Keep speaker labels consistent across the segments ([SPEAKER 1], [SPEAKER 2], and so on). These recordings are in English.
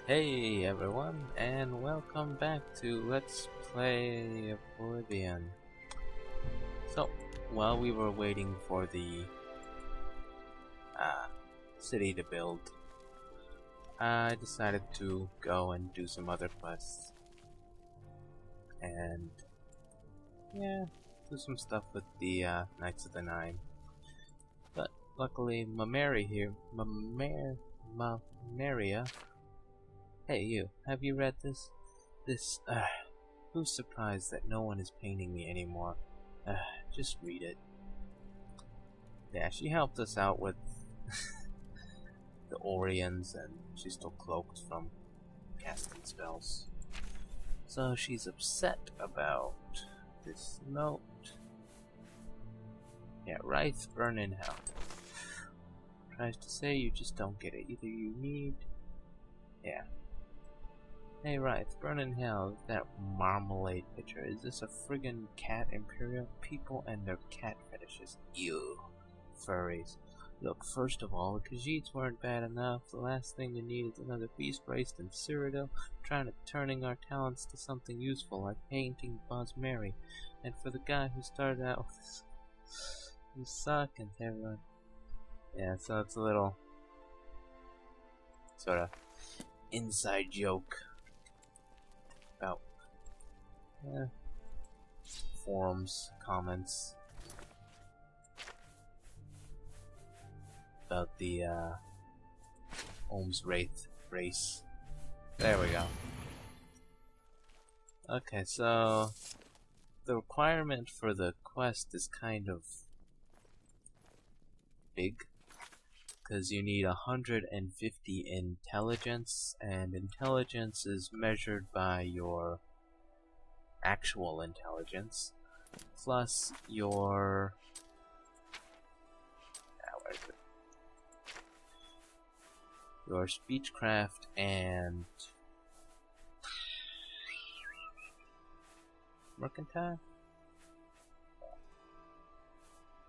[SPEAKER 1] Hey everyone, and welcome back to Let's Play Oblivion. So, while we were waiting for the city to build, I decided to go and do some other quests. And, yeah, do some stuff with the Knights of the Nine. But, luckily, Maria here, Maria. Hey you, have you read this? Who's surprised that no one is painting me anymore? Just read it. Yeah, she helped us out with the Orions, and she's still cloaked from casting spells. So she's upset about this note. Yeah, Wraith burn in hell. Tries to say you just don't get it. Either you need... Yeah. Hey, right, burn in hell, that marmalade picture. Is this a friggin' cat imperial? People and their cat fetishes. Ew. Furries. Look, first of all, the Khajiits weren't bad enough. The last thing you need is another beast raised in Cyrodiil, turning our talents to something useful, like painting Bosmeri. And for the guy who started out with this, you suck, and everyone. Yeah, so it's a little sort of inside joke about forums, comments about the Ohm's Wraith race. There we go. Okay, so the requirement for the quest is kind of big, because you need 150 intelligence, and intelligence is measured by your actual intelligence plus your where is it? Your speechcraft and mercantile.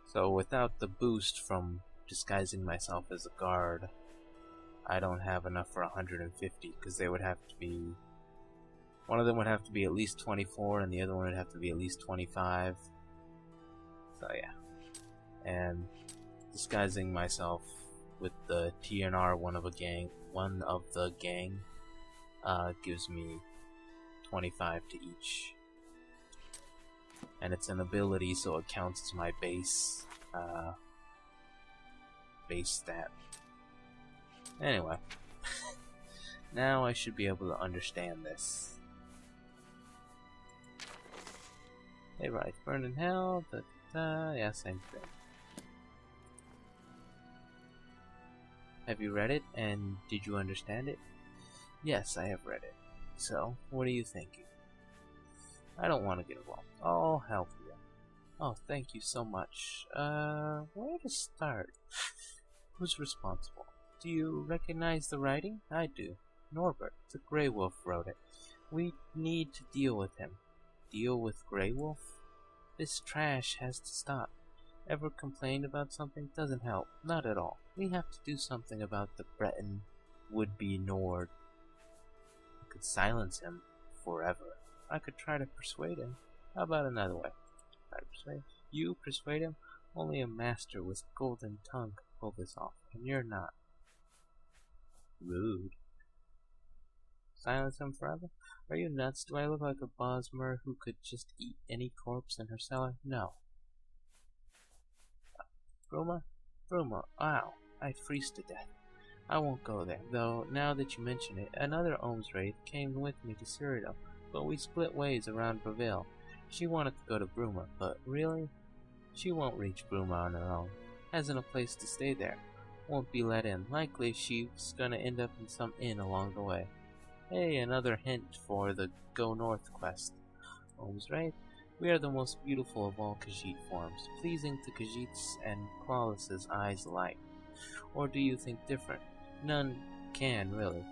[SPEAKER 1] So without the boost from disguising myself as a guard, I don't have enough for 150, because they would have to be... One of them would have to be at least 24, and the other one would have to be at least 25. So yeah. And disguising myself with the TNR one of the gang gives me 25 to each. And it's an ability, so it counts as my base stat. Anyway, now I should be able to understand this. Hey, right, burn in hell, yeah, same thing. Have you read it, and did you understand it? Yes, I have read it. So, what are you thinking? I don't want to get involved. I'll help you. Oh, thank you so much. Where to start? Who's responsible? Do you recognize the writing? I do. Norbert, the Grey Wolf, wrote it. We need to deal with him. Deal with Grey Wolf? This trash has to stop. Ever complained about something? Doesn't help. Not at all. We have to do something about the Breton would-be Nord. I could silence him forever. I could try to persuade him. How about another way? Try to persuade you? Persuade him? Only a master with golden tongue could pull this off, and you're not. Rude. Silence him forever? Are you nuts? Do I look like a Bosmer who could just eat any corpse in her cellar? No. Bruma? Bruma, ow. I'd freeze to death. I won't go there, though now that you mention it, another Ohm's Wraith came with me to Cyrodiil, but we split ways around Bravil. She wanted to go to Bruma, but really? She won't reach Bruma on her own. Hasn't a place to stay there. Won't be let in. Likely she's gonna end up in some inn along the way. Hey, another hint for the Go North quest. Ohm's Wraith, we are the most beautiful of all Khajiit forms, pleasing to Khajiits and Clawless's eyes alike. Or do you think different? None can, really.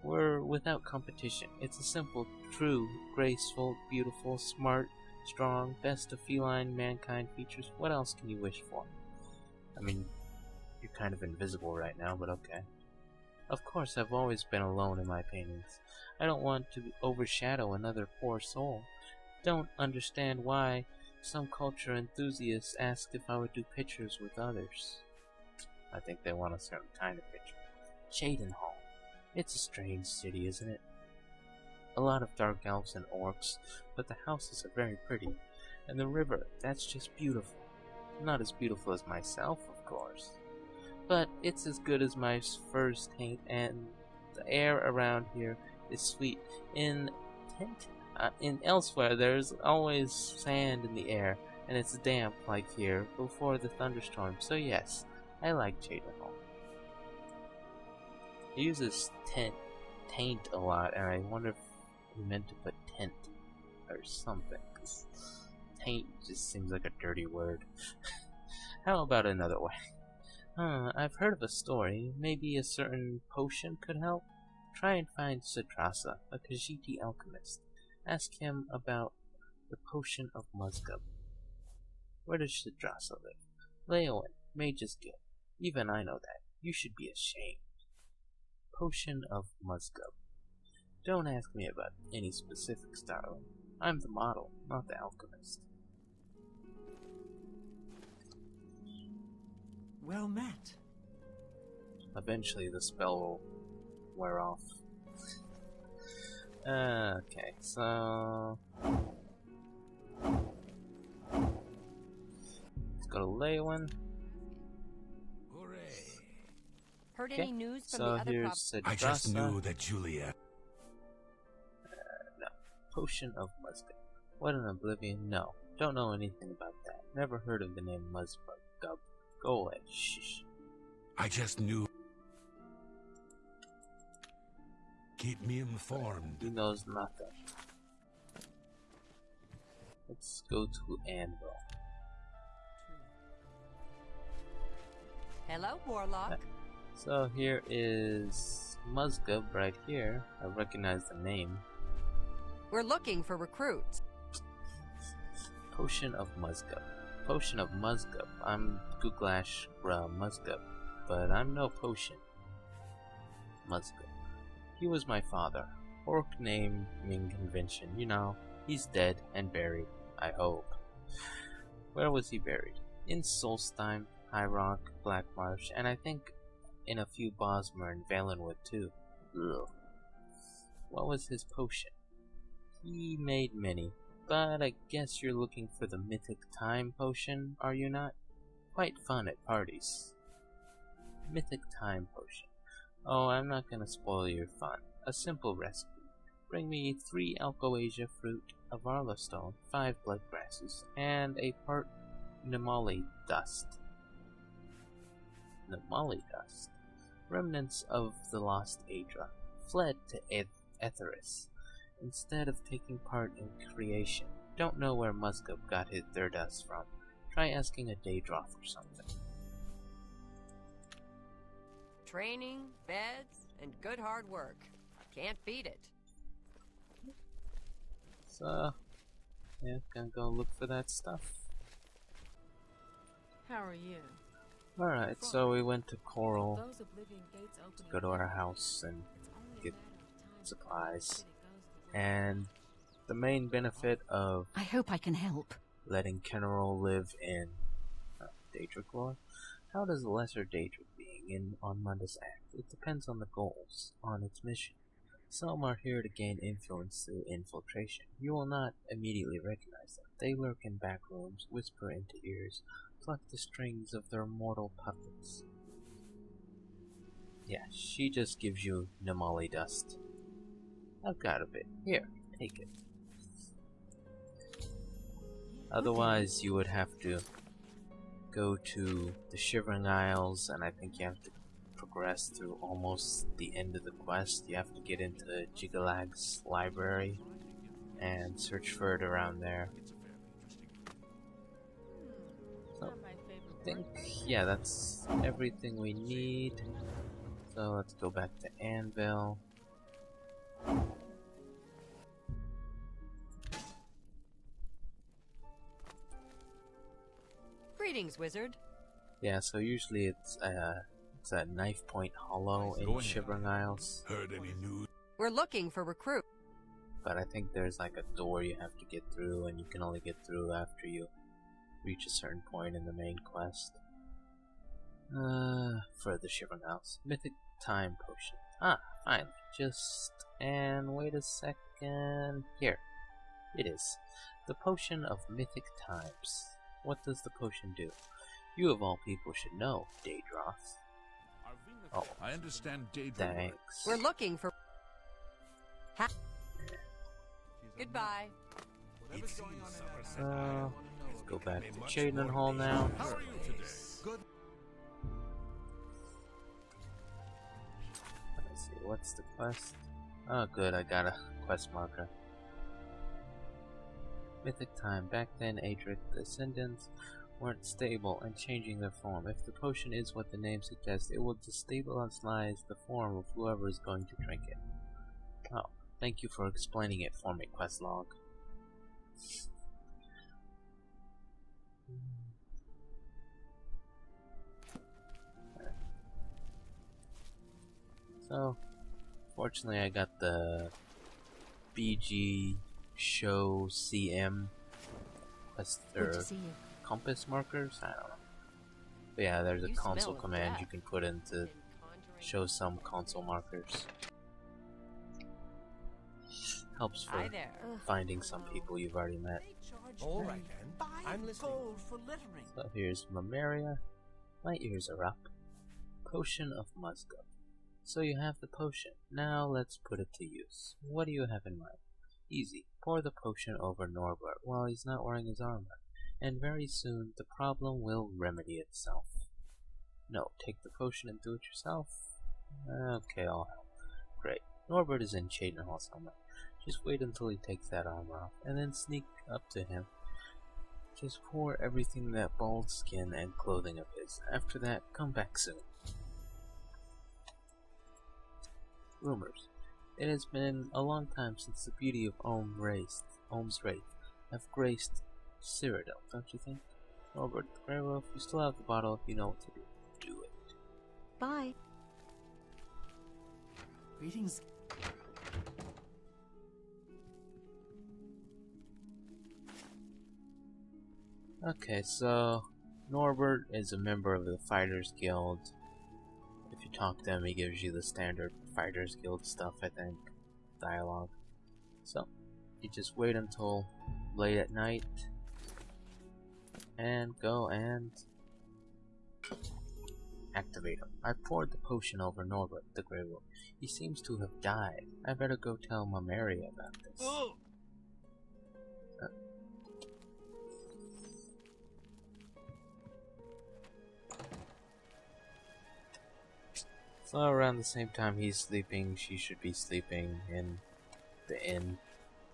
[SPEAKER 1] We're without competition. It's a simple, true, graceful, beautiful, smart, strong, best of feline mankind features. What else can you wish for? I mean, you're kind of invisible right now, but okay. Of course, I've always been alone in my paintings. I don't want to overshadow another poor soul. Don't understand why some culture enthusiasts ask if I would do pictures with others. I think they want a certain kind of picture. Cheydinhal. It's a strange city, isn't it? A lot of dark elves and orcs, but the houses are very pretty. And the river, that's just beautiful. Not as beautiful as myself, of course. But it's as good as my first paint, and the air around here is sweet. In elsewhere, there's always sand in the air, and it's damp like here before the thunderstorm. So yes, I like Cheydinhal. He uses taint a lot, and I wonder if he meant to put tent or something. 'Cause taint just seems like a dirty word. How about another way? I've heard of a story. Maybe a certain potion could help? Try and find Sidrasa, a Khajiit alchemist. Ask him about the potion of Muzgob. Where does Sidrasa live? Leowen, Mage's Guild. Even I know that. You should be ashamed. Potion of Muzgob. Don't ask me about any specifics, darling. I'm the model, not the alchemist.
[SPEAKER 2] Well met.
[SPEAKER 1] Eventually the spell will wear off. Okay, so let's go to Leowen.
[SPEAKER 2] Hooray!
[SPEAKER 3] Heard
[SPEAKER 1] Okay,
[SPEAKER 3] any news from
[SPEAKER 1] so
[SPEAKER 3] the other
[SPEAKER 1] here's
[SPEAKER 3] props?
[SPEAKER 1] Sidrasa.
[SPEAKER 2] I just knew that Julia.
[SPEAKER 1] No. Potion of Muzgob. What an Oblivion? No. Don't know anything about that. Never heard of the name Muzgob. Go away. Shh.
[SPEAKER 2] I just knew. Keep me informed.
[SPEAKER 1] He knows nothing. Let's go to Anvil.
[SPEAKER 3] Hello, Warlock.
[SPEAKER 1] So here is Muzgob right here. I recognize the name.
[SPEAKER 3] We're looking for recruits.
[SPEAKER 1] Potion of Muzgob. Potion of Muzgob. I'm Googlash Muzgob, but I'm no potion. Muzgob. He was my father. Orc naming convention, you know. He's dead and buried, I hope. Where was he buried? In Solstheim, High Rock, Black Marsh, and I think in a few Bosmer and Valenwood too. Ugh. What was his potion? He made many, but I guess you're looking for the mythic time potion, are you not? Quite fun at parties. Mythic time potion. Oh, I'm not gonna spoil your fun. A simple recipe. Bring me 3 Alcoasia fruit, a Varla stone, 5 blood grasses, and a part Mnemoli Dust. Mnemoli Dust. Remnants of the lost Aedra fled to Etheris instead of taking part in creation. Don't know where Muzgob got their dust from. Try asking a Daedroth or something.
[SPEAKER 3] Training, beds, and good hard work. Can't beat it.
[SPEAKER 1] So, yeah, gonna go look for that stuff.
[SPEAKER 4] How are you?
[SPEAKER 1] Alright, so we went to Coral
[SPEAKER 4] Those Oblivion gates open
[SPEAKER 1] to go to our house and get supplies. And the main benefit of
[SPEAKER 5] I hope I can help.
[SPEAKER 1] letting Kennerol live in Daedric lore. How does a lesser Daedric being on Mundus act? It depends on the goals, on its mission. Some are here to gain influence through infiltration. You will not immediately recognize them. They lurk in back rooms, whisper into ears, pluck the strings of their mortal puppets. Yeah, she just gives you Mnemoli Dust. I've got a bit. Here, take it. Otherwise, you would have to go to the Shivering Isles, and I think you have to progress through almost the end of the quest. You have to get into Jigalag's library and search for it around there. So, I think, yeah, that's everything we need. So let's go back to Anvil.
[SPEAKER 3] Greetings, wizard.
[SPEAKER 1] Yeah, so usually it's What's that? Knife Point Hollow in Shivering Isles.
[SPEAKER 2] Heard any news?
[SPEAKER 3] We're looking for recruit.
[SPEAKER 1] But I think there's like a door you have to get through, and you can only get through after you reach a certain point in the main quest. For the Shivering Isles. Mythic Time Potion. Ah, fine. And wait a second. Here. It is. The Potion of Mythic Times. What does the potion do? You of all people should know, Daedroth. Oh,
[SPEAKER 2] I understand Daedra.
[SPEAKER 1] thanks.
[SPEAKER 3] We're looking for... Goodbye.
[SPEAKER 2] Let's
[SPEAKER 1] Go back to Chaden Hall now.
[SPEAKER 2] How are you today? Good.
[SPEAKER 1] Let's see, what's the quest? Oh good, I got a quest marker. Mythic Time. Back then, Adric Descendants weren't stable and changing their form. If the potion is what the name suggests, it will destabilize the form of whoever is going to drink it. Oh, thank you for explaining it for me, quest log. So, fortunately I got the BG Show CM quest or compass markers? I don't know. But yeah, there's a console command you can put in to show some console markers. Helps for finding some people you've already met.
[SPEAKER 4] Alright then, I'm listening.
[SPEAKER 1] So here's Mamaria. My ears are up. Potion of Muzgob. So you have the potion. Now let's put it to use. What do you have in mind? Easy. Pour the potion over Norbert while he's not wearing his armor, and very soon the problem will remedy itself. No, take the potion and do it yourself? Okay, I'll help. Great. Norbert is in Chaden Hall somewhere. Just wait until he takes that armor off, and then sneak up to him. Just pour everything in that bald skin and clothing of his. After that, come back soon. Rumors. It has been a long time since the beauty of Ohm's Wraith have graced Cyrodiil, don't you think? Norbert the Grey Wolf, you still have the bottle if you know what to do. Do it.
[SPEAKER 3] Bye.
[SPEAKER 4] Greetings.
[SPEAKER 1] Okay, so Norbert is a member of the Fighters Guild. If you talk to him, he gives you the standard Fighters Guild stuff, I think. Dialogue. So, you just wait until late at night and go and activate him. I poured the potion over Norbert the Grey Wolf. He seems to have died. I better go tell Mamaria about this. So around the same time he's sleeping, she should be sleeping in the inn,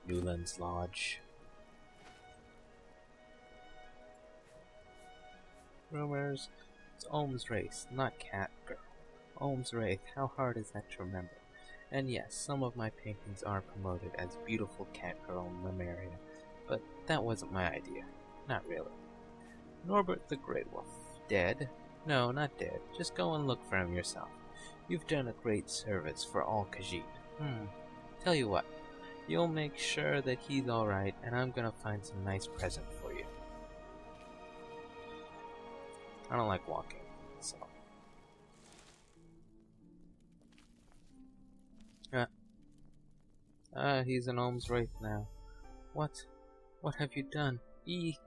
[SPEAKER 1] Newland's Lodge. Rumors. It's Ohm's Wraith, not Cat Girl. Ohm's Wraith, how hard is that to remember? And yes, some of my paintings are promoted as beautiful cat girl in Mamaria, but that wasn't my idea. Not really. Norbert the Grey Wolf. Dead? No, not dead. Just go and look for him yourself. You've done a great service for all Khajiit. Tell you what, you'll make sure that he's alright, and I'm gonna find some nice present for you. I don't like walking, so... he's an Ohm's Wraith now. What? What have you done? Eek!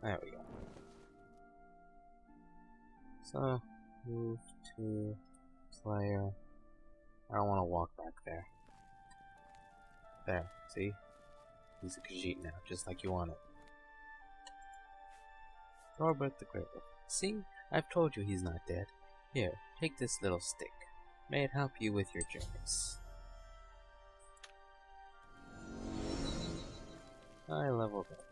[SPEAKER 1] There we go. So, move to player. I don't want to walk back there. There, see? He's a Khajiit now, just like you wanted. Norbert the Grey Wolf. See? I've told you he's not dead. Here, take this little stick. May it help you with your journeys. I leveled up.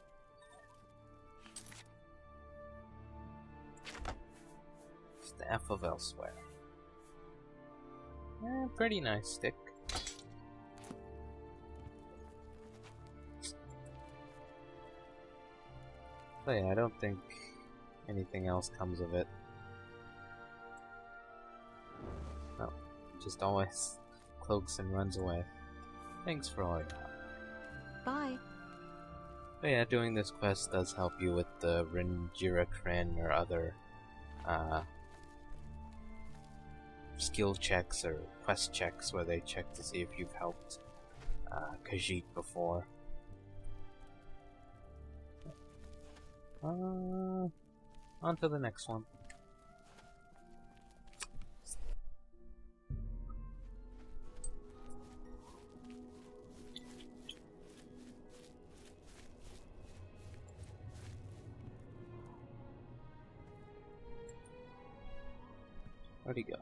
[SPEAKER 1] Staff of Elsewhere. Pretty nice stick. But yeah, I don't think anything else comes of it. No, just always cloaks and runs away. Thanks for all your help.
[SPEAKER 3] Bye.
[SPEAKER 1] But yeah, doing this quest does help you with the Rinjirakren or other skill checks or quest checks where they check to see if you've helped Khajiit before. On to the next one. Where'd he go?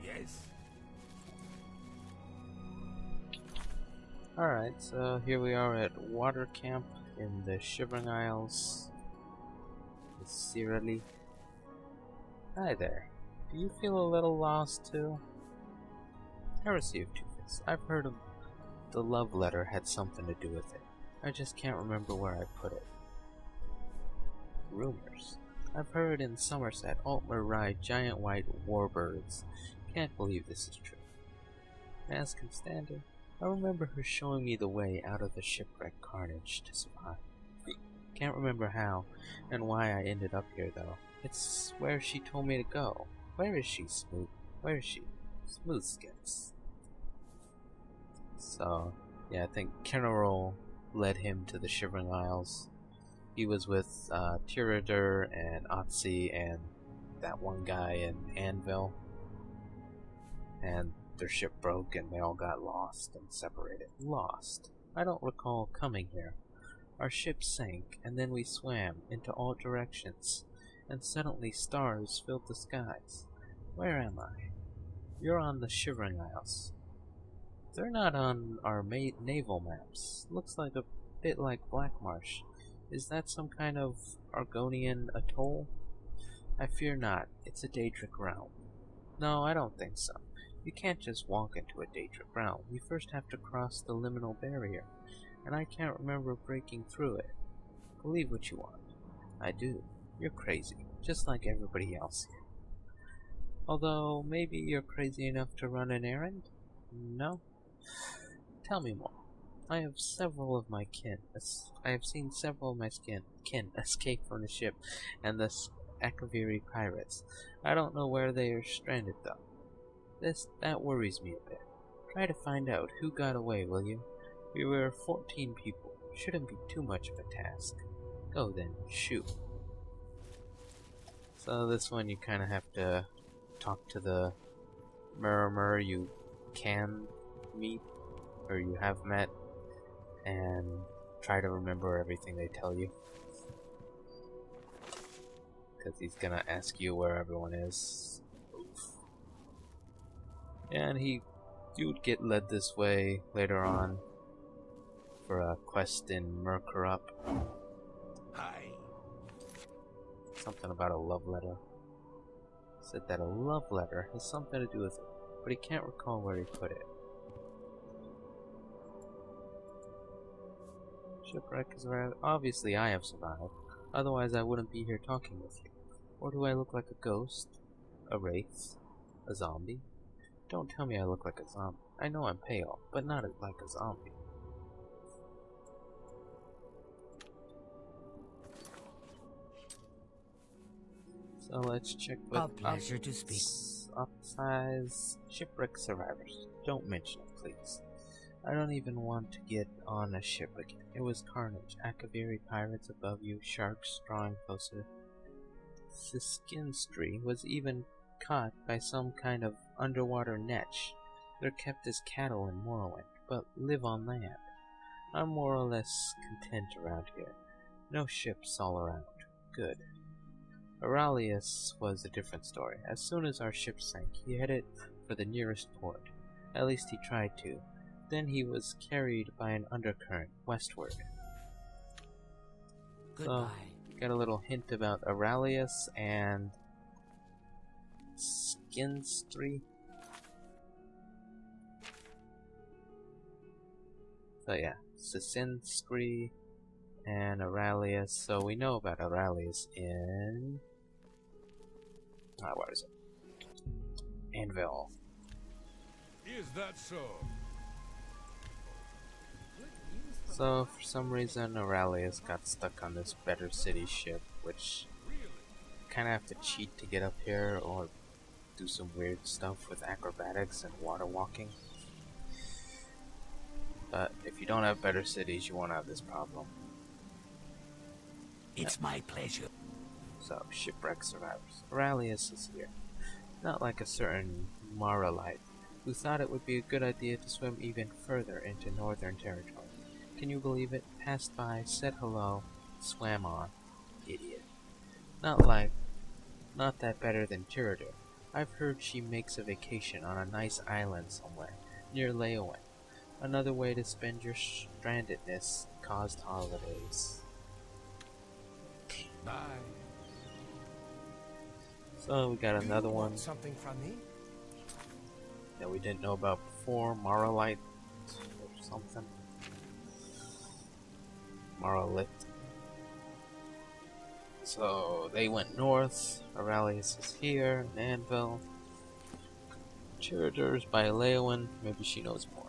[SPEAKER 4] Yes.
[SPEAKER 1] Alright, so here we are at Water Camp in the Shivering Isles. The Sirali. Hi there. Do you feel a little lost too? Heresy of Two Faces. I've heard of the love letter had something to do with it. I just can't remember where I put it. Rumors. I've heard in Somerset, Altmer ride giant white warbirds. Can't believe this is true. Mask and standing. I remember her showing me the way out of the shipwreck carnage to survive. Can't remember how and why I ended up here though. It's where she told me to go. Where is she, Smooth? Where is she? Smooth Skins. So, yeah, I think Kinnerol led him to the Shivering Isles. He was with Tiridar and Ahtize and that one guy in Anvil. And their ship broke and they all got lost and separated. Lost? I don't recall coming here. Our ship sank and then we swam into all directions and suddenly stars filled the skies. Where am I? You're on the Shivering Isles. They're not on our naval maps. Looks like a bit like Black Marsh. Is that some kind of Argonian atoll? I fear not. It's a Daedric realm. No, I don't think so. You can't just walk into a Daedric realm. You first have to cross the liminal barrier, and I can't remember breaking through it. Believe what you want. I do. You're crazy, just like everybody else here. Although, maybe you're crazy enough to run an errand? No? Tell me more. I have seen several of my kin escape from the ship and the Akaviri pirates. I don't know where they are stranded though. That worries me a bit. Try to find out who got away, will you? We were 14 people. Shouldn't be too much of a task. Go then, shoot. So this one you kind of have to talk to the Murmur you can meet, or you have met, and try to remember everything they tell you. Because he's gonna ask you where everyone is. Oof. And you would get led this way later on for a quest in Mercurup.
[SPEAKER 4] Hi.
[SPEAKER 1] Something about a love letter. Said that a love letter has something to do with it, but he can't recall where he put it. Shipwreck is where obviously I have survived, otherwise I wouldn't be here talking with you. Or do I look like a ghost? A wraith? A zombie? Don't tell me I look like a zombie. I know I'm pale, but not like a zombie. So let's check with
[SPEAKER 4] A pleasure to speak.
[SPEAKER 1] Ahtize shipwreck survivors. Don't mention it, please. I don't even want to get on a ship again. It was carnage. Akaviri pirates above you, sharks drawing closer. Siskinstry was even caught by some kind of underwater netch. They're kept as cattle in Morrowind, but live on land. I'm more or less content around here. No ships all around. Good. Erriallus was a different story. As soon as our ship sank, he headed for the nearest port. At least he tried to. Then he was carried by an undercurrent westward.
[SPEAKER 4] Goodbye.
[SPEAKER 1] So, got a little hint about Erriallus and Skinstry. So yeah, Sisinskri and Erriallus. So we know about Erriallus in... where is it? Anvil.
[SPEAKER 2] Is that so?
[SPEAKER 1] So for some reason Erriallus got stuck on this Better City ship, which kinda have to cheat to get up here or do some weird stuff with acrobatics and water walking. But if you don't have better cities, you won't have this problem.
[SPEAKER 4] It's my pleasure.
[SPEAKER 1] So, shipwreck survivors. Erriallus is here. Not like a certain Maralite, who thought it would be a good idea to swim even further into northern territory. Can you believe it? Passed by, said hello, swam on. Idiot. Not that better than Tiridar. I've heard she makes a vacation on a nice island somewhere, near Leowen. Another way to spend your strandedness caused holidays.
[SPEAKER 2] Bye.
[SPEAKER 1] So we got another one
[SPEAKER 4] Something from me?
[SPEAKER 1] that we didn't know about before, Maralite or something. Maralite. So they went north, Erriallus is here, in Anvil. Tiridar's by Leowen, maybe she knows more.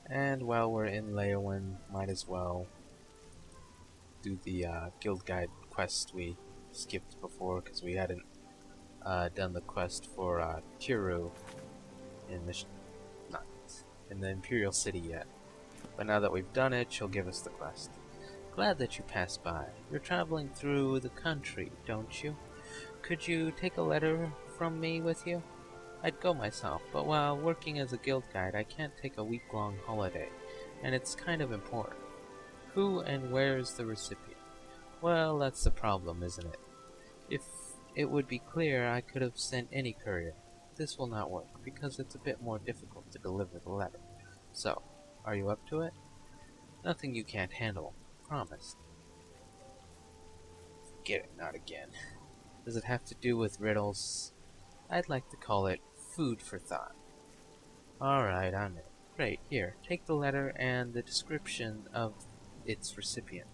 [SPEAKER 1] And while we're in Leowen, might as well do the guild guide quest we skipped before because we hadn't done the quest for Tiru in the not in the Imperial City yet. But now that we've done it, she'll give us the quest. Glad that you passed by. You're traveling through the country, don't you? Could you take a letter from me with you? I'd go myself, but while working as a guild guide, I can't take a week-long holiday, and it's kind of important. Who and where's the recipient? Well, that's the problem, isn't it? If it would be clear, I could have sent any courier. This will not work, because it's a bit more difficult to deliver the letter. So, are you up to it? Nothing you can't handle. Promised. Get it, not again. Does it have to do with riddles? I'd like to call it food for thought. Alright, I'm in. Great, here, take the letter and the description of its recipient.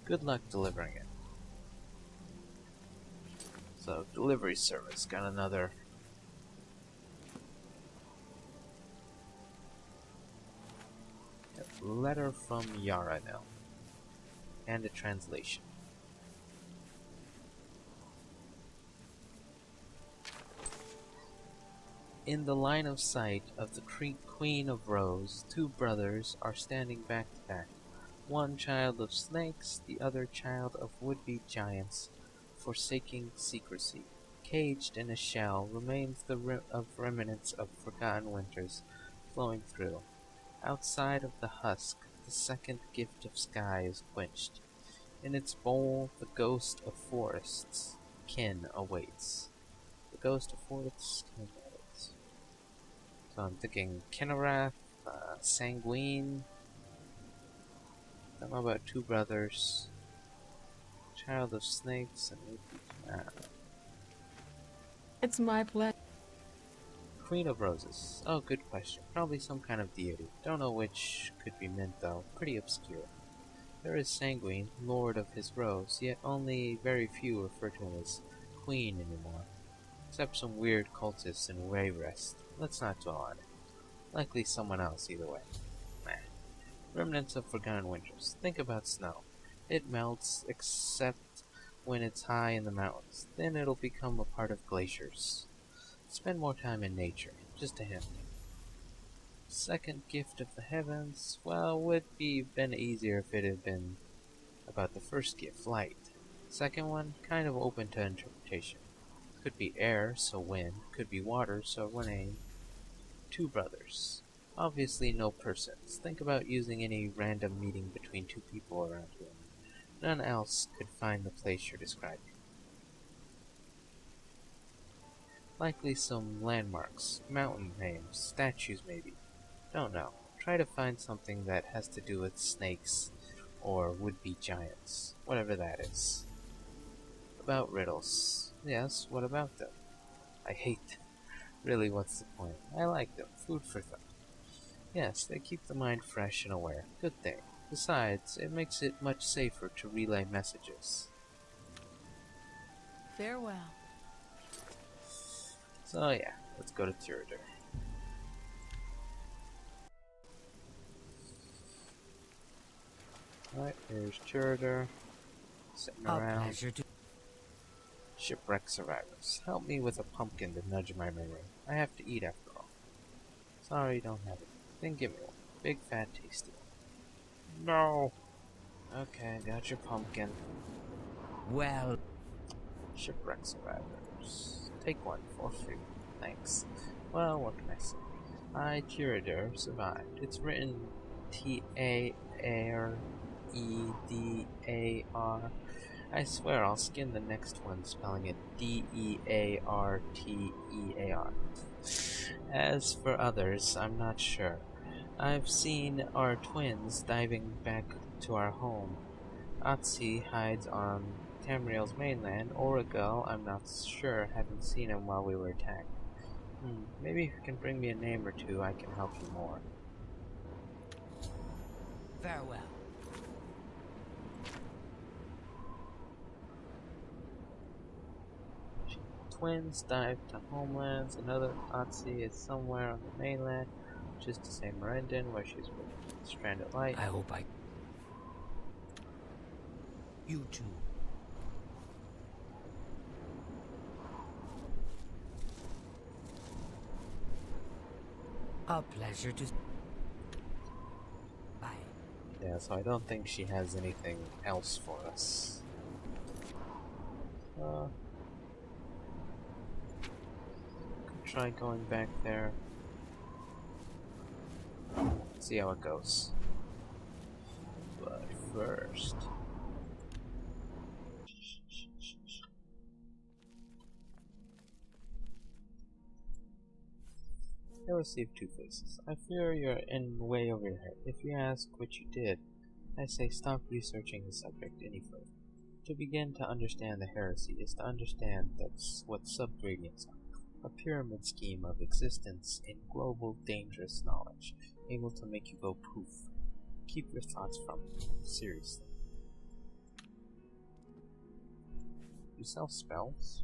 [SPEAKER 1] Good luck delivering it. So, delivery service, got another. Letter from Yaranel. And a translation. In the line of sight of the Queen of Rose, two brothers are standing back to back. One child of snakes, the other child of would-be giants, forsaking secrecy. Caged in a shell remains the remnants of forgotten winters flowing through. Outside of the husk, the second gift of sky is quenched. In its bowl, the ghost of forests kin awaits. The ghost of forests kin awaits. So I'm thinking Kinarath, Sanguine. Something about two brothers. Child of snakes and
[SPEAKER 5] It's my pleasure.
[SPEAKER 1] Queen of Roses. Oh, good question. Probably some kind of deity. Don't know which could be meant though. Pretty obscure. There is Sanguine, lord of his rose, yet only very few refer to him as queen anymore. Except some weird cultists in Wayrest. Let's not dwell on it. Likely someone else either way. Nah. Remnants of forgotten winters. Think about snow. It melts, except when it's high in the mountains. Then it'll become a part of glaciers. Spend more time in nature. Just a hint. Second gift of the heavens. Well, would be been easier if it had been about the first gift, light. Second one, kind of open to interpretation. Could be air, so wind. Could be water, so rain. Two brothers. Obviously no persons. Think about using any random meeting between two people around here. None else could find the place you're describing. Likely some landmarks, mountain names, statues maybe. Don't know. Try to find something that has to do with snakes or would-be giants. Whatever that is. About riddles. Yes, what about them? I hate Really, what's the point? I like them. Food for thought. Yes, they keep the mind fresh and aware. Good thing. Besides, it makes it much safer to relay messages.
[SPEAKER 5] Farewell.
[SPEAKER 1] So yeah, let's go to Tiridar. Alright, here's Tiridar. Sitting
[SPEAKER 4] A
[SPEAKER 1] around.
[SPEAKER 4] pleasure to...
[SPEAKER 1] Shipwreck survivors. Help me with a pumpkin to nudge my memory. I have to eat after all. Sorry, don't have it. Then give me one. Big, fat, tasty one. No! Okay, got your pumpkin.
[SPEAKER 4] Well...
[SPEAKER 1] Shipwreck survivors. Take one for free. Thanks. Well, what can I say? I, Tiridar, survived. It's written T-A-R-E-D-A-R. I swear I'll skin the next one spelling it D-E-A-R-T-E-A-R. As for others, I'm not sure. I've seen our twins diving back to our home. Ahtize hides on Tamriel's mainland. Erriallus, I'm not sure. Haven't seen him while we were attacked. Maybe if you can bring me a name or two, I can help you more.
[SPEAKER 4] Farewell.
[SPEAKER 1] Twins dive to homelands. Another Ahtize is somewhere on the mainland, which is to say Merendon, where she's with stranded light.
[SPEAKER 4] I hope I... You too. A pleasure to... Bye.
[SPEAKER 1] Yeah, so I don't think she has anything else for us. Could try going back there. See how it goes. But first... Heresy of Two Faces. I fear you're in way over your head. If you ask what you did, I say stop researching the subject any further. To begin to understand the heresy is to understand that's what subgradients are. A pyramid scheme of existence in global dangerous knowledge, able to make you go poof. Keep your thoughts from it. Seriously. You sell spells?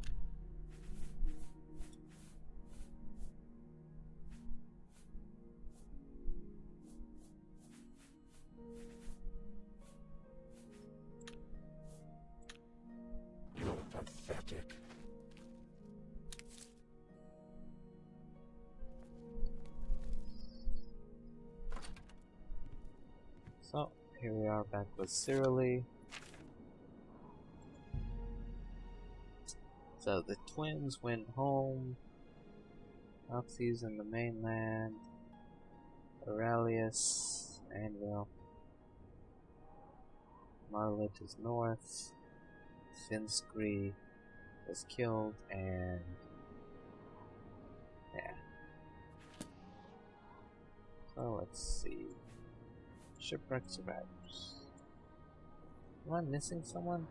[SPEAKER 2] Pathetic.
[SPEAKER 1] So, here we are back with Cyrilly. So, the twins went home. Ahtize in the mainland. Erriallus, Anvil. Marlit is north. Sinskri was killed, and yeah. So let's see. Shipwreck survivors. Am I missing someone?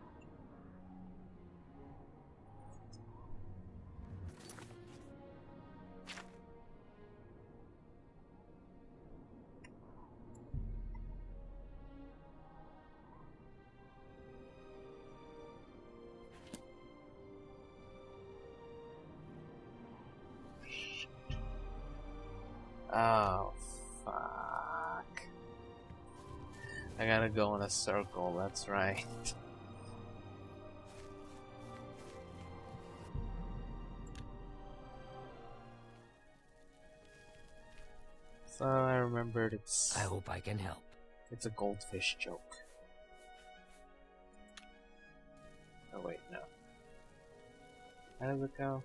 [SPEAKER 1] Oh, fuck. I gotta go in a circle, that's right. So I remembered
[SPEAKER 4] I hope I can help.
[SPEAKER 1] it's a goldfish joke. Oh wait, no. How does it go?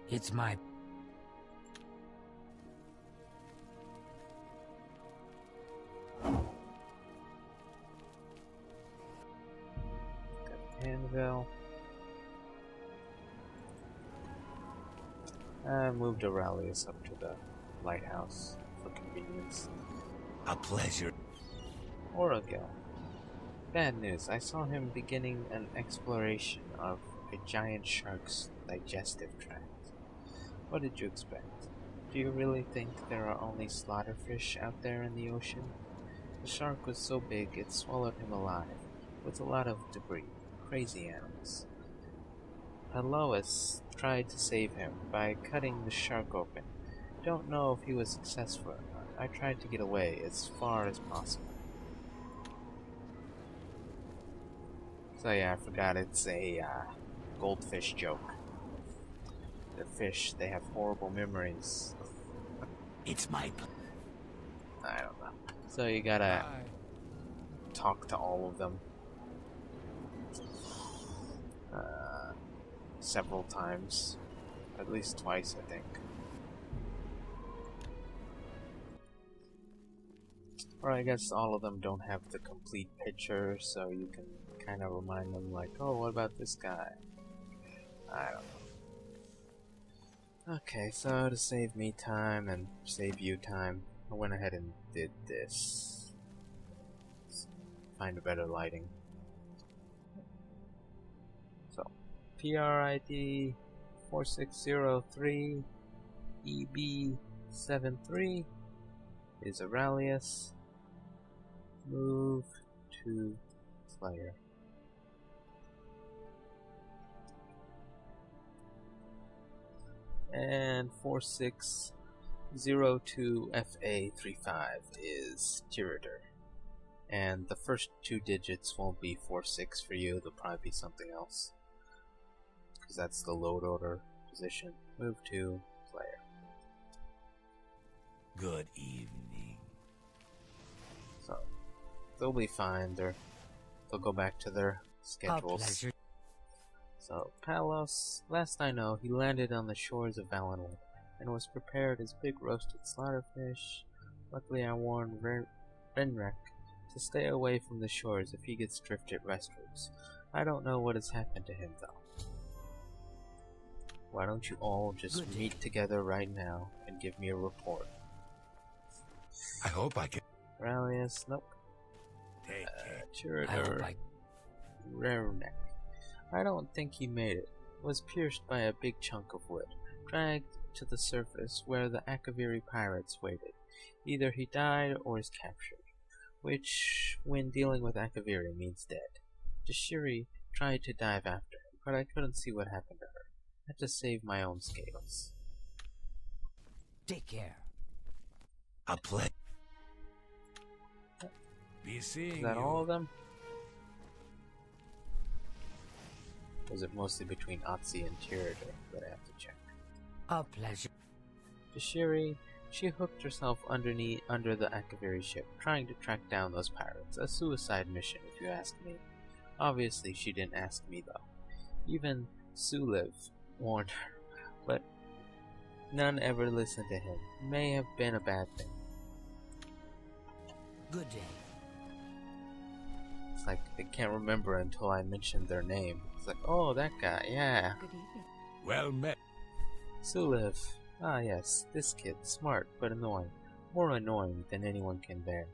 [SPEAKER 4] It's my...
[SPEAKER 1] Anvil. I moved Erriallus up to the lighthouse for convenience.
[SPEAKER 4] A pleasure.
[SPEAKER 1] Erriallus. Bad news. I saw him beginning an exploration of a giant shark's digestive tract. What did you expect? Do you really think there are only slaughterfish out there in the ocean? The shark was so big it swallowed him alive, with a lot of debris. Crazy animals. Erriallus tried to save him by cutting the shark open. Don't know if he was successful or not. I tried to get away as far as possible. So yeah, I forgot it's a goldfish joke. The fish, they have horrible memories.
[SPEAKER 4] It's my
[SPEAKER 1] I don't know. So you gotta talk to all of them. Several times. At least twice, I think. Or I guess all of them don't have the complete picture, so you can kind of remind them like, oh, what about this guy? I don't know. Okay, so to save me time and save you time, I went ahead and did this. Let's find a better lighting. So, PRID 4603 EB73 is Erriallus. Move to player. And 4602FA35 is Tiridar. And the first two digits won't be 46 for you, they'll probably be something else. Because that's the load order position. Move to player.
[SPEAKER 4] Good evening.
[SPEAKER 1] So, they'll be fine. They'll go back to their schedules.
[SPEAKER 4] A pleasure.
[SPEAKER 1] So, Palos, last I know, he landed on the shores of Valenwood and was prepared as big roasted slaughterfish. Luckily, I warned Renrek to stay away from the shores if he gets drifted westwards. I don't know what has happened to him, though. Why don't you all just meet together right now and give me a report?
[SPEAKER 2] I hope I can.
[SPEAKER 1] Erriallus, nope.
[SPEAKER 2] Take care.
[SPEAKER 1] Tiridar, Renrek. I don't think he made it. Was pierced by a big chunk of wood, dragged to the surface where the Akaviri pirates waited. Either he died or is captured, which, when dealing with Akaviri, means dead. Dashiri tried to dive after him, but I couldn't see what happened to her. I had to save my own scales.
[SPEAKER 4] Take care.
[SPEAKER 2] A play. Be seeing
[SPEAKER 1] Is that
[SPEAKER 2] you.
[SPEAKER 1] all of them? Was it mostly between Ahtize and Tiridar that I have to check?
[SPEAKER 4] A pleasure.
[SPEAKER 1] Dashiri, she hooked herself under the Akaviri ship, trying to track down those pirates. A suicide mission, if you ask me. Obviously, she didn't ask me, though. Even Suliv warned her, but none ever listened to him. May have been a bad thing.
[SPEAKER 4] Good day.
[SPEAKER 1] It's like they can't remember until I mentioned their name. It's like, oh, that guy, yeah.
[SPEAKER 3] Good evening.
[SPEAKER 2] Well met.
[SPEAKER 1] Suliv. Ah, yes, this kid. Smart, but annoying. More annoying than anyone can bear.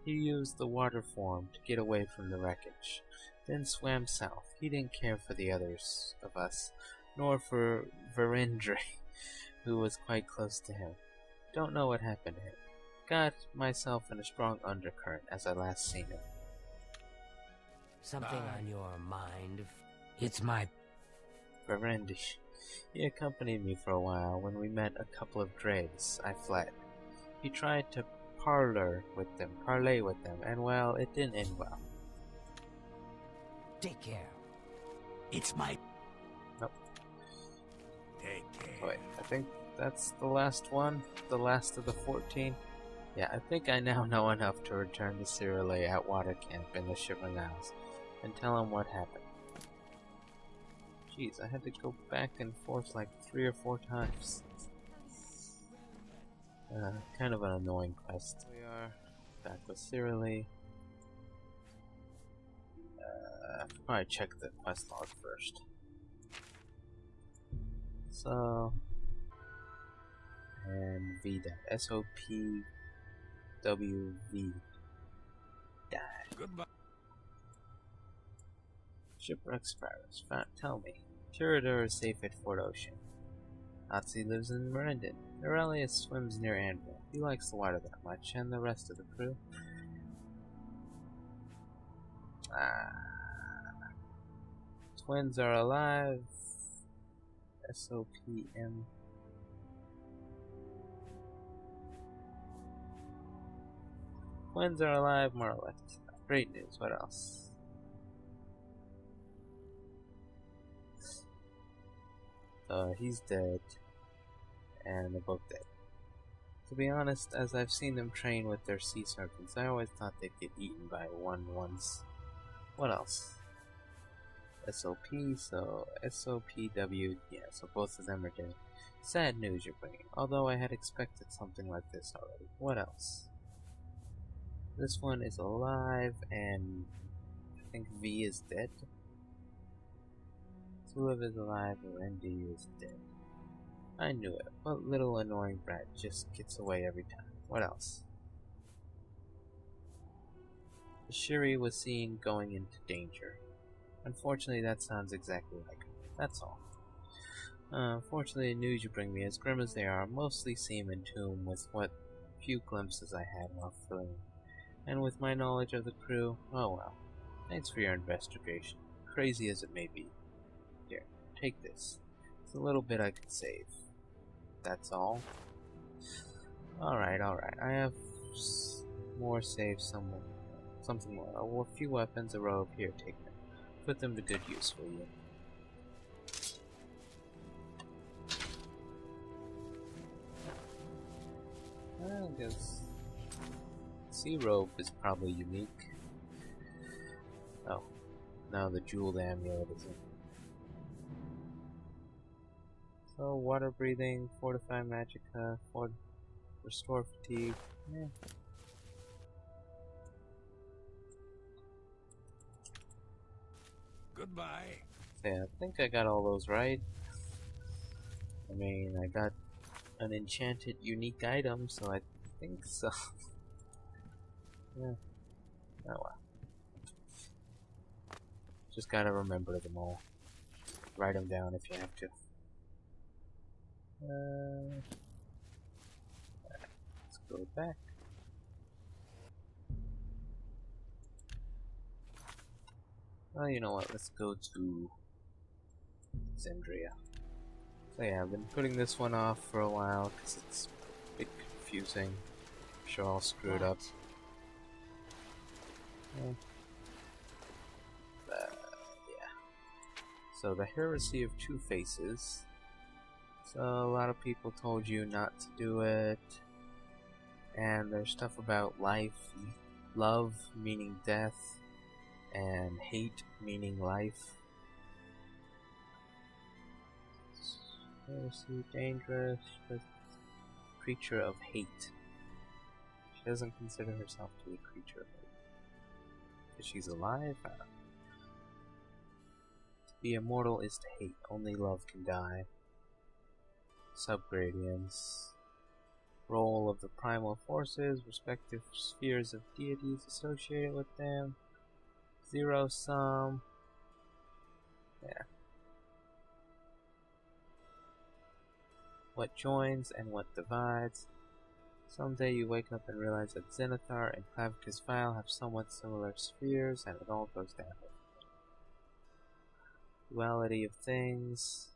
[SPEAKER 1] He used the water form to get away from the wreckage, then swam south. He didn't care for the others of us, nor for Verendry, who was quite close to him. Don't know what happened to him. Got myself in a strong undercurrent as I last seen him.
[SPEAKER 4] Something on your mind? It's my
[SPEAKER 1] Verendry. He accompanied me for a while. When we met a couple of dregs, I fled. He tried to parley with them, and well, it didn't end well.
[SPEAKER 4] take care.
[SPEAKER 2] It's my.
[SPEAKER 1] Nope.
[SPEAKER 2] Take care.
[SPEAKER 1] Oh, wait, I think that's the last one. The last of the 14. Yeah, I think I now know enough to return to Cyrille at water camp in the Shivernals and tell him what happened. Jeez, I had to go back and forth like 3 or 4 times. Kind of an annoying quest. We are back with Cyrille. I should probably check the quest log first. So, and VDAT. SOPWV. Die.
[SPEAKER 2] Goodbye.
[SPEAKER 1] Shipwreck Sparrows. Tell me. Tiridar is safe at Fort Ocean. Ahtize lives in Merendon. Erriallus swims near Anvil. He likes the water that much, and the rest of the crew. Twins are alive. SOPM. Twins are alive, more or less. Great news. What else? He's dead, and they're both dead. To be honest, as I've seen them train with their sea serpents, I always thought they'd get eaten by one once. What else? SOP, so SOPW, yeah, so both of them are dead. Sad news you're bringing, although I had expected something like this already. What else? This one is alive, and I think V is dead. Tulip is alive, and ND is dead. I knew it. What little annoying brat just gets away every time? What else? The Shiri was seen going into danger. Unfortunately, that sounds exactly like her. That's all. Unfortunately, the news you bring me, as grim as they are, mostly seem in tune with what few glimpses I had while filling. And with my knowledge of the crew, oh well. Thanks for your investigation, crazy as it may be. Here, take this. It's a little bit I could save. That's all. Alright. I have more saved somewhere. Something more. A few weapons, a robe. Here, take them. Put them to good use for you. I guess sea robe is probably unique. Oh, now the jeweled amulet is in. So water breathing, fortify magicka, restore fatigue. Yeah.
[SPEAKER 2] Goodbye.
[SPEAKER 1] Yeah, I think I got all those right. I mean, I got an enchanted unique item, so I think so. Yeah. Oh well. Just gotta remember them all. Write them down if you have to. Let's go back. Well, you know what? Let's go to Zendria. So yeah, I've been putting this one off for a while because it's a bit confusing. I'm sure I'll screw it up. Yeah. So the Heresy of Two Faces. So a lot of people told you not to do it. And there's stuff about life, love meaning death, and hate meaning life. Heresy, dangerous, creature of hate. She doesn't consider herself to be a creature of hate. Because she's alive? To be immortal is to hate. Only love can die. Subgradients. Role of the primal forces, respective spheres of deities associated with them. Zero sum. Yeah. What joins and what divides. Someday you wake up and realize that Zenithar and Clavicus Vile have somewhat similar spheres, and it all goes down. Duality of things.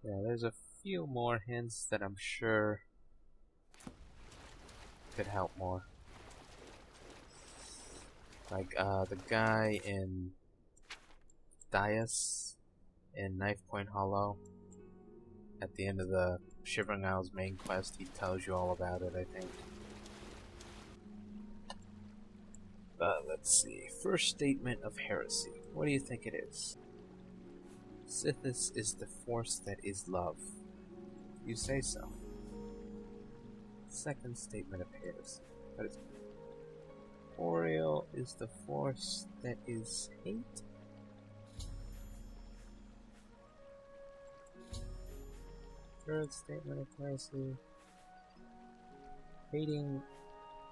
[SPEAKER 1] Yeah, there's a few more hints that I'm sure could help more. Like, the guy in Douse in Knife Point Hollow. At the end of the Shivering Isles main quest, he tells you all about it, I think. Let's see. First statement of heresy. What do you think it is? Sithis is the force that is love. You say so. Second statement of heresy. What is it? Erriallus is the force that is hate? Third statement of heresy.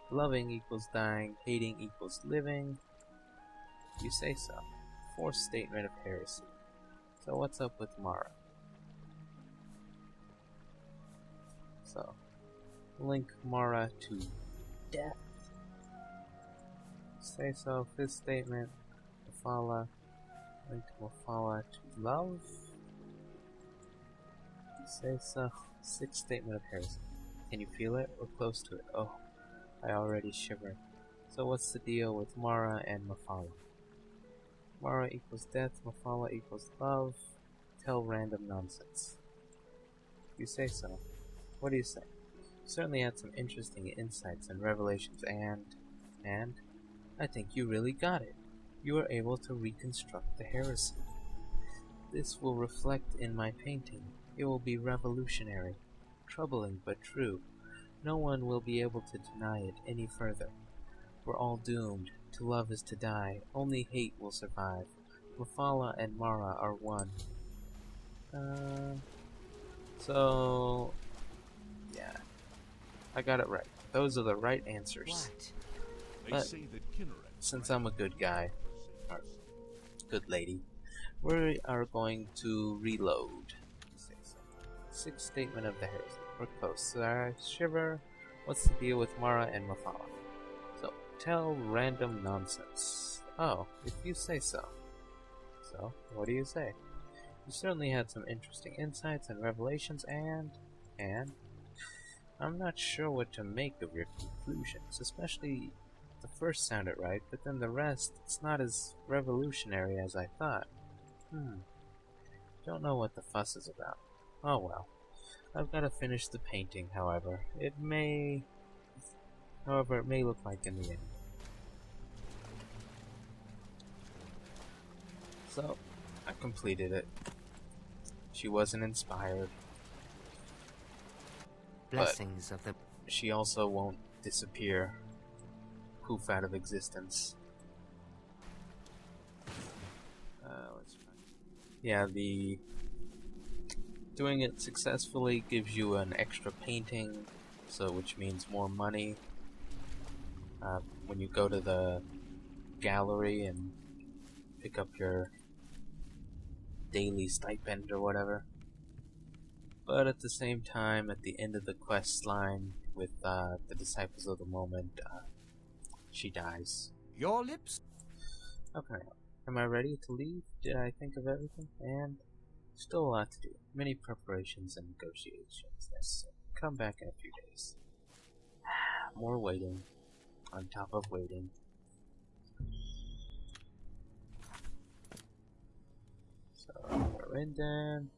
[SPEAKER 1] Loving equals dying, hating equals living. You say so. Fourth statement of heresy. So what's up with Mara? So, link Mara to death. Say so. Fifth statement. Mafala. Link Mafala to love. Say so. Sixth statement of heresy. Can you feel it? We're close to it. Oh, I already shiver. So what's the deal with Mara and Mafala? Mara equals death, Mafala equals love. Tell random nonsense. You say so. What do you say? You certainly had some interesting insights and revelations and I think you really got it. You were able to reconstruct the heresy. This will reflect in my painting. It will be revolutionary. Troubling but true. No one will be able to deny it any further. We're all doomed. To love is to die. Only hate will survive. Mafala and Mara are one. So... yeah. I got it right. Those are the right answers.
[SPEAKER 3] What?
[SPEAKER 1] But since I'm a good guy, or good lady, we are going to reload. Sixth statement of the heresy. We're close. So I shiver. What's the deal with Mara and Mafala? So, tell random nonsense. Oh, if you say so. So, what do you say? You certainly had some interesting insights and revelations and I'm not sure what to make of your conclusions, especially the first sounded right, but then the rest, it's not as revolutionary as I thought. Don't know what the fuss is about. Oh well. I've got to finish the painting, however. It may look like in the end. So, I completed it. She wasn't inspired.
[SPEAKER 4] Blessings of the...
[SPEAKER 1] She also won't disappear. Poof out of existence. Let's find. Yeah, doing it successfully gives you an extra painting, so which means more money. When you go to the gallery and pick up your daily stipend or whatever. But at the same time, at the end of the quest line with the Disciples of the Moment, she dies.
[SPEAKER 2] Your lips?
[SPEAKER 1] Okay, am I ready to leave? Did I think of everything? And still a lot to do. Many preparations and negotiations necessary. Come back in a few days. More waiting. On top of waiting. So, we're in then.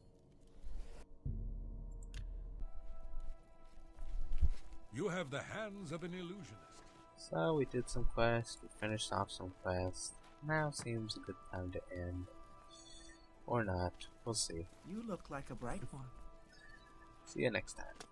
[SPEAKER 2] You have the hands of an illusionist.
[SPEAKER 1] So, we did some quests. We finished off some quests. Now seems a good time to end. Or not. We'll see.
[SPEAKER 5] You look like a bright one.
[SPEAKER 1] See you next time.